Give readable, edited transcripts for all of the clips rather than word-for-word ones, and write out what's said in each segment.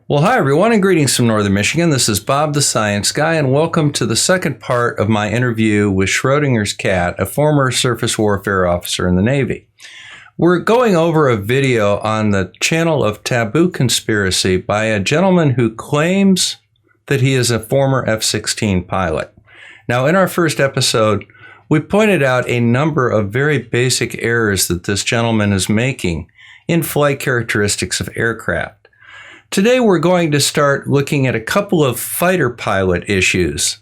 Well, hi everyone, and greetings from Northern Michigan. This is Bob the Science Guy, and welcome to the second part of my interview with Schrodinger's cat, a former surface warfare officer in the Navy. We're going over a video on the channel of Taboo Conspiracy by a gentleman who claims that he is a former F-16 pilot. Now, in our first episode, we pointed out a number of very basic errors that this gentleman is making in flight characteristics of aircraft. Today, we're going to start looking at a couple of fighter pilot issues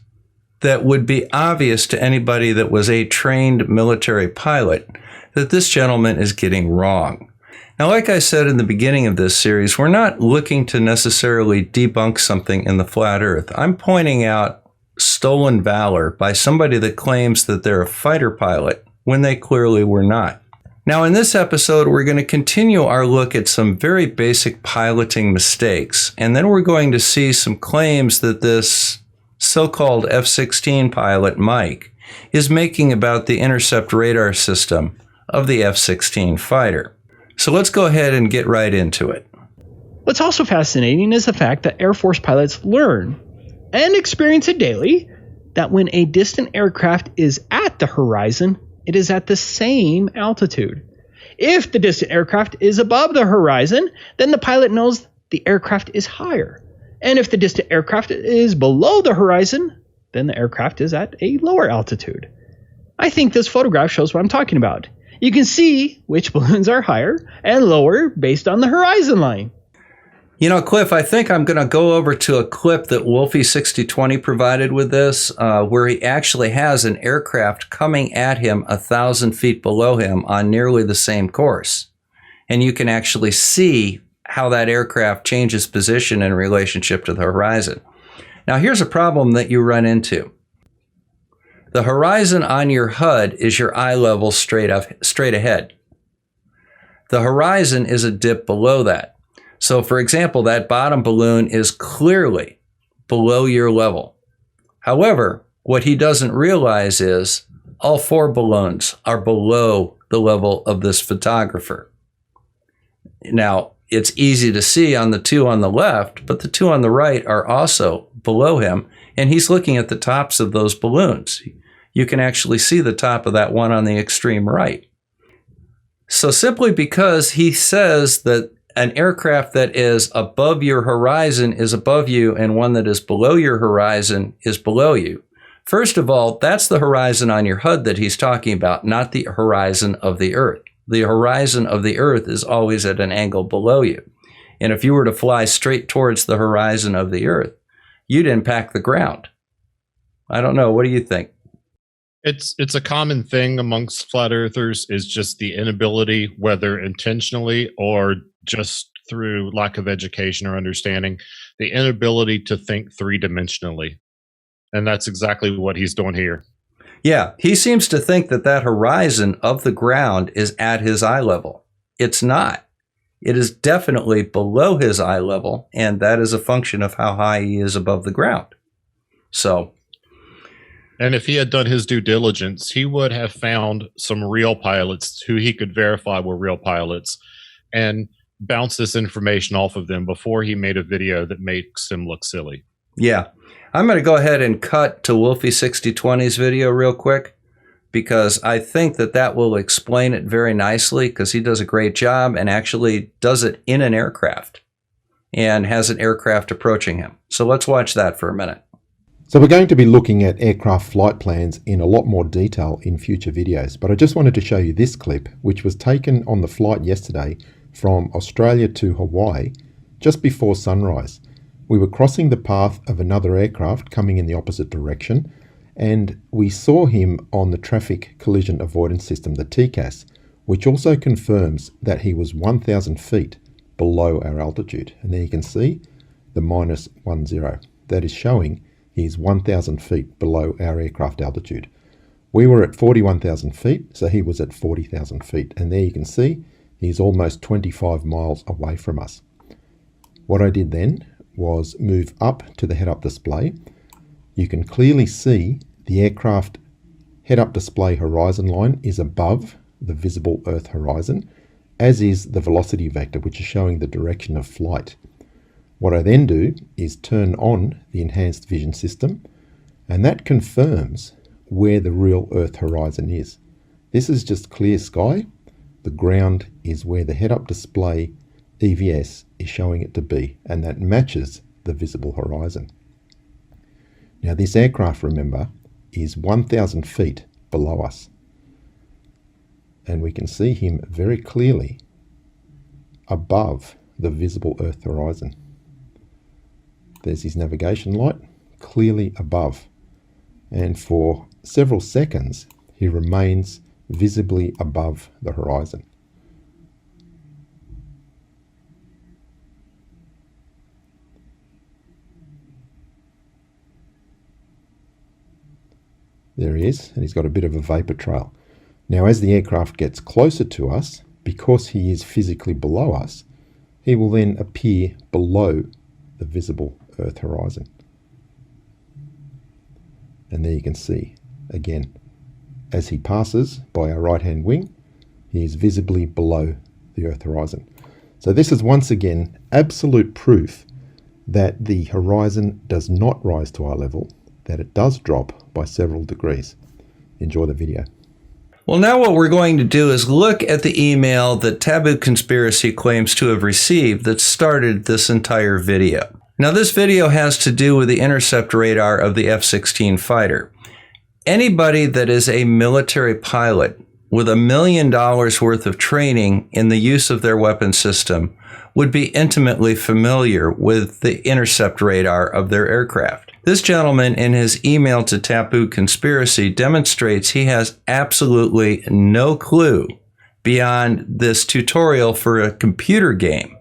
that would be obvious to anybody that was a trained military pilot that this gentleman is getting wrong. Now, like I said in the beginning of this series, we're not looking to necessarily debunk something in the flat earth. I'm pointing out stolen valor by somebody that claims that they're a fighter pilot when they clearly were not. Now, in this episode, we're going to continue our look at some very basic piloting mistakes, and then we're going to see some claims that this so-called F-16 pilot, Mike, is making about the intercept radar system of the F-16 fighter. So let's go ahead and get right into it. What's also fascinating is the fact that Air Force pilots learn and experience it daily that when a distant aircraft is at the horizon, it is at the same altitude. If the distant aircraft is above the horizon, then the pilot knows the aircraft is higher. And if the distant aircraft is below the horizon, then the aircraft is at a lower altitude. I think this photograph shows what I'm talking about. You can see which balloons are higher and lower based on the horizon line. You know, Cliff, I think I'm going to go over to a clip that Wolfie6020 provided with this, where he actually has an aircraft coming at him 1,000 feet below him on nearly the same course. And you can actually see how that aircraft changes position in relationship to the horizon. Now, here's a problem that you run into. The horizon on your HUD is your eye level straight ahead. The horizon is a dip below that. So, for example, that bottom balloon is clearly below your level. However, what he doesn't realize is all four balloons are below the level of this photographer. Now, it's easy to see on the two on the left, but the two on the right are also below him, and he's looking at the tops of those balloons. You can actually see the top of that one on the extreme right. So simply because he says that an aircraft that is above your horizon is above you and one that is below your horizon is below you. First of all, that's the horizon on your HUD that he's talking about, not the horizon of the Earth. The horizon of the Earth is always at an angle below you. And if you were to fly straight towards the horizon of the Earth, you'd impact the ground. I don't know. What do you think? It's a common thing amongst flat earthers is just the inability, whether intentionally or just through lack of education or understanding, the inability to think three-dimensionally. And that's exactly what he's doing here. Yeah, he seems to think that that horizon of the ground is at his eye level. It's not. It is definitely below his eye level, and that is a function of how high he is above the ground. So, and if he had done his due diligence, he would have found some real pilots who he could verify were real pilots and bounce this information off of them before he made a video that makes him look silly. Yeah. I'm going to go ahead and cut to Wolfie6020's video real quick because I think that that will explain it very nicely because he does a great job and actually does it in an aircraft and has an aircraft approaching him. So let's watch that for a minute. So we're going to be looking at aircraft flight plans in a lot more detail in future videos, but I just wanted to show you this clip, which was taken on the flight yesterday from Australia to Hawaii just before sunrise. We were crossing the path of another aircraft coming in the opposite direction, and we saw him on the Traffic Collision Avoidance System, the TCAS, which also confirms that he was 1,000 feet below our altitude. And there you can see the -10. That is showing he's 1,000 feet below our aircraft altitude. We were at 41,000 feet, so he was at 40,000 feet. And there you can see he's almost 25 miles away from us. What I did then was move up to the head-up display. You can clearly see the aircraft head-up display horizon line is above the visible Earth horizon, as is the velocity vector, which is showing the direction of flight. What I then do is turn on the enhanced vision system, and that confirms where the real Earth horizon is. This is just clear sky. The ground is where the head-up display EVS is showing it to be, and that matches the visible horizon. Now this aircraft, remember, is 1,000 feet below us, and we can see him very clearly above the visible Earth horizon. There's his navigation light, clearly above, and for several seconds he remains visibly above the horizon. There he is, and he's got a bit of a vapor trail. Now as the aircraft gets closer to us, because he is physically below us, he will then appear below the visible Earth horizon. And there you can see, again, as he passes by our right-hand wing, he is visibly below the Earth horizon. So this is once again absolute proof that the horizon does not rise to our level, that it does drop by several degrees. Enjoy the video. Well, now what we're going to do is look at the email that Taboo Conspiracy claims to have received that started this entire video. Now, this video has to do with the intercept radar of the F-16 fighter. Anybody that is a military pilot with $1 million worth of training in the use of their weapon system would be intimately familiar with the intercept radar of their aircraft. This gentleman, in his email to Taboo Conspiracy, demonstrates he has absolutely no clue beyond this tutorial for a computer game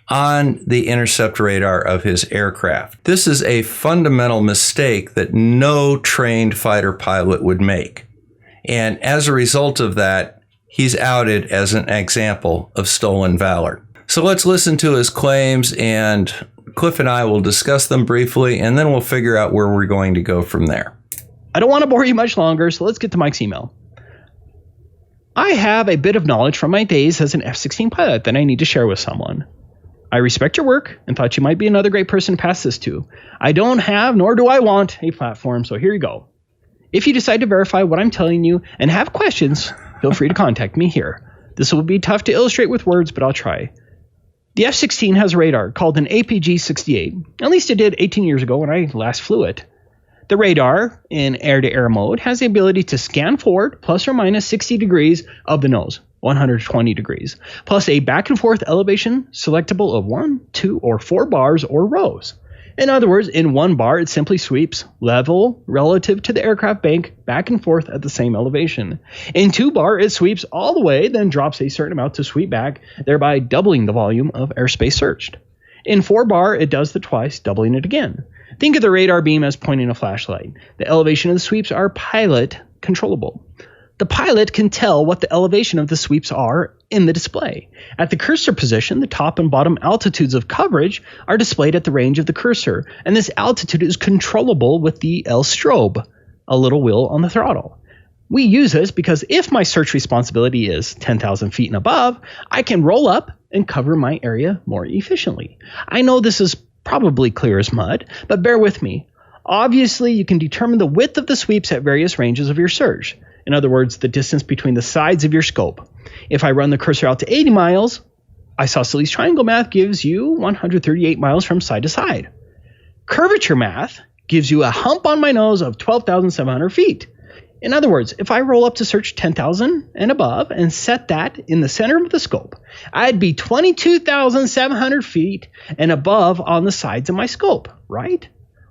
on the intercept radar of his aircraft. This is a fundamental mistake that no trained fighter pilot would make. And as a result of that, he's outed as an example of stolen valor. So let's listen to his claims, and Cliff and I will discuss them briefly, and then we'll figure out where we're going to go from there. I don't want to bore you much longer, so let's get to Mike's email. I have a bit of knowledge from my days as an F-16 pilot that I need to share with someone. I respect your work and thought you might be another great person to pass this to. I don't have, nor do I want, a platform, so here you go. If you decide to verify what I'm telling you and have questions, feel free to contact me here. This will be tough to illustrate with words, but I'll try. The F-16 has a radar called an APG-68. At least it did 18 years ago when I last flew it. The radar, in air-to-air mode, has the ability to scan forward plus or minus 60 degrees of the nose, 120 degrees, plus a back-and-forth elevation selectable of 1, 2, or 4 bars or rows. In other words, in one bar, it simply sweeps level relative to the aircraft bank back and forth at the same elevation. In 2 bar, it sweeps all the way, then drops a certain amount to sweep back, thereby doubling the volume of airspace searched. In 4 bar, it does the twice, doubling it again. Think of the radar beam as pointing a flashlight. The elevation of the sweeps are pilot controllable. The pilot can tell what the elevation of the sweeps are in the display. At the cursor position, the top and bottom altitudes of coverage are displayed at the range of the cursor, and this altitude is controllable with the L strobe, a little wheel on the throttle. We use this because if my search responsibility is 10,000 feet and above, I can roll up and cover my area more efficiently. I know this is probably clear as mud, but bear with me. Obviously, you can determine the width of the sweeps at various ranges of your search. In other words, the distance between the sides of your scope. If I run the cursor out to 80 miles, isosceles triangle math gives you 138 miles from side to side. Curvature math gives you a hump on my nose of 12,700 feet. In other words, if I roll up to search 10,000 and above and set that in the center of the scope, I'd be 22,700 feet and above on the sides of my scope, right?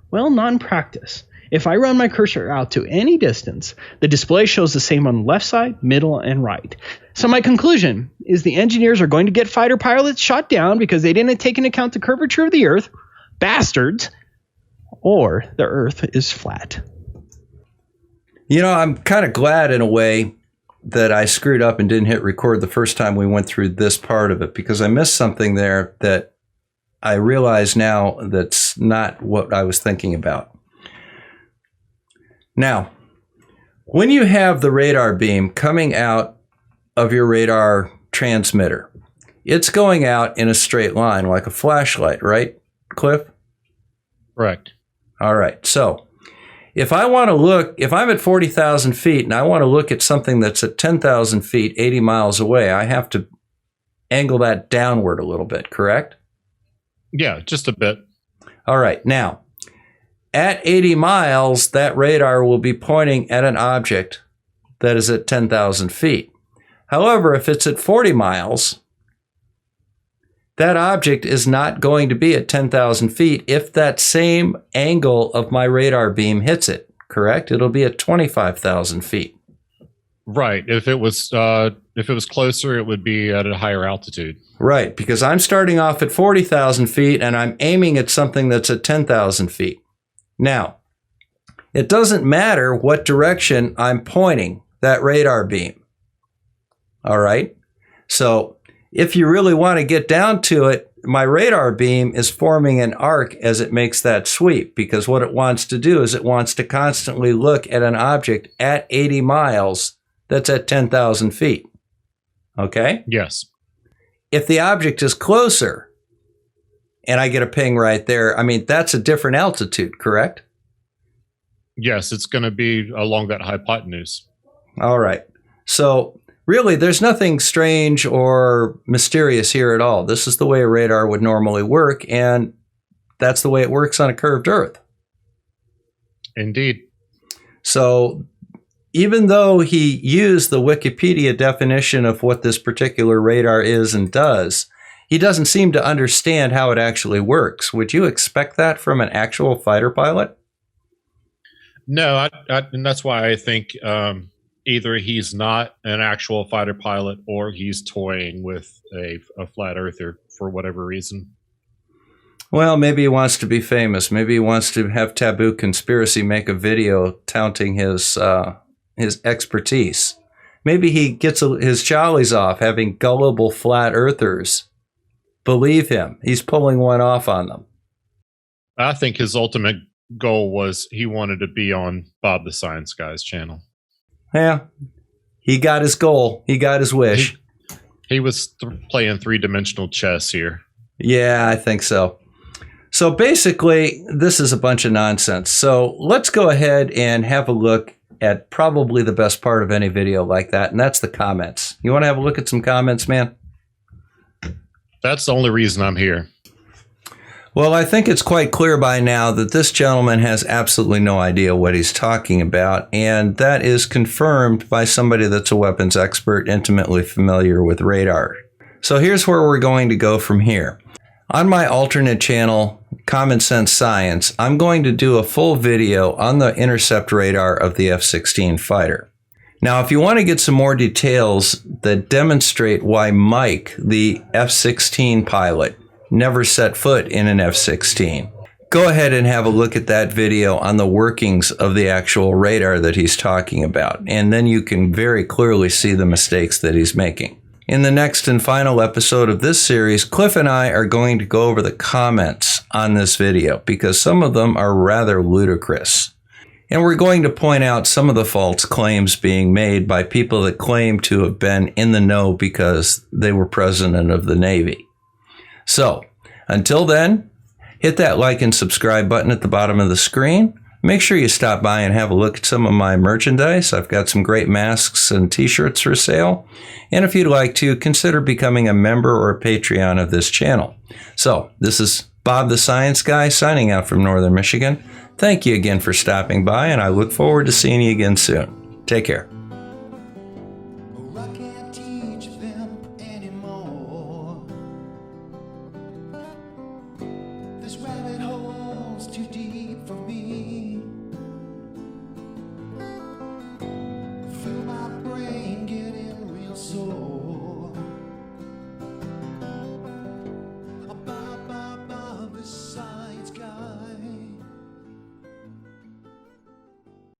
Well, not in practice. If I run my cursor out to any distance, the display shows the same on the left side, middle, and right. So my conclusion is the engineers are going to get fighter pilots shot down because they didn't take into account the curvature of the Earth, bastards, or the Earth is flat. You know, I'm kind of glad in a way that I screwed up and didn't hit record the first time we went through this part of it, because I missed something there that I realize now that's not what I was thinking about. Now, when you have the radar beam coming out of your radar transmitter, it's going out in a straight line like a flashlight, right? Cliff? Correct. All right. So if I want to look, if I'm at 40,000 feet and I want to look at something that's at 10,000 feet, 80 miles away, I have to angle that downward a little bit, correct? Yeah, just a bit. All right. Now, at 80 miles, that radar will be pointing at an object that is at 10,000 feet. However, if it's at 40 miles, that object is not going to be at 10,000 feet if that same angle of my radar beam hits it, correct? It'll be at 25,000 feet. Right. If it was closer, it would be at a higher altitude. Right, because I'm starting off at 40,000 feet and I'm aiming at something that's at 10,000 feet. Now, it doesn't matter what direction I'm pointing that radar beam. All right? So if you really want to get down to it, my radar beam is forming an arc as it makes that sweep, because what it wants to do is it wants to constantly look at an object at 80 miles that's at 10,000 feet. Okay? Yes. If the object is closer and I get a ping right there, I mean, that's a different altitude, correct? Yes, it's going to be along that hypotenuse. All right. So really, there's nothing strange or mysterious here at all. This is the way a radar would normally work, and that's the way it works on a curved Earth. Indeed. So even though he used the Wikipedia definition of what this particular radar is and does, he doesn't seem to understand how it actually works. Would you expect that from an actual fighter pilot? No, and that's why I think either he's not an actual fighter pilot or he's toying with a flat earther for whatever reason. Well, maybe he wants to be famous. Maybe he wants to have Taboo Conspiracy make a video touting his expertise. Maybe he gets his jollies off having gullible flat earthers believe him. He's pulling one off on them. I think his ultimate goal was he wanted to be on Bob the Science Guy's channel. Yeah, he got his goal. He got his wish. He was playing three-dimensional chess here. Yeah, I think so. So basically, this is a bunch of nonsense. So let's go ahead and have a look at probably the best part of any video like that, and that's the comments. You want to have a look at some comments, man? That's the only reason I'm here. Well, I think it's quite clear by now that this gentleman has absolutely no idea what he's talking about, and that is confirmed by somebody that's a weapons expert, intimately familiar with radar. So here's where we're going to go from here. On my alternate channel, Common Sense Science, I'm going to do a full video on the intercept radar of the F-16 fighter. Now, if you want to get some more details that demonstrate why Mike, the F-16 pilot, never set foot in an F-16, go ahead and have a look at that video on the workings of the actual radar that he's talking about, and then you can very clearly see the mistakes that he's making. In the next and final episode of this series, Cliff and I are going to go over the comments on this video because some of them are rather ludicrous. And we're going to point out some of the false claims being made by people that claim to have been in the know because they were president of the Navy. So, until then, hit that like and subscribe button at the bottom of the screen. Make sure you stop by and have a look at some of my merchandise. I've got some great masks and t-shirts for sale. And if you'd like to, consider becoming a member or a Patreon of this channel. So, this is Bob the Science Guy signing out from Northern Michigan. Thank you again for stopping by, and I look forward to seeing you again soon. Take care. This rabbit hole's too deep for me.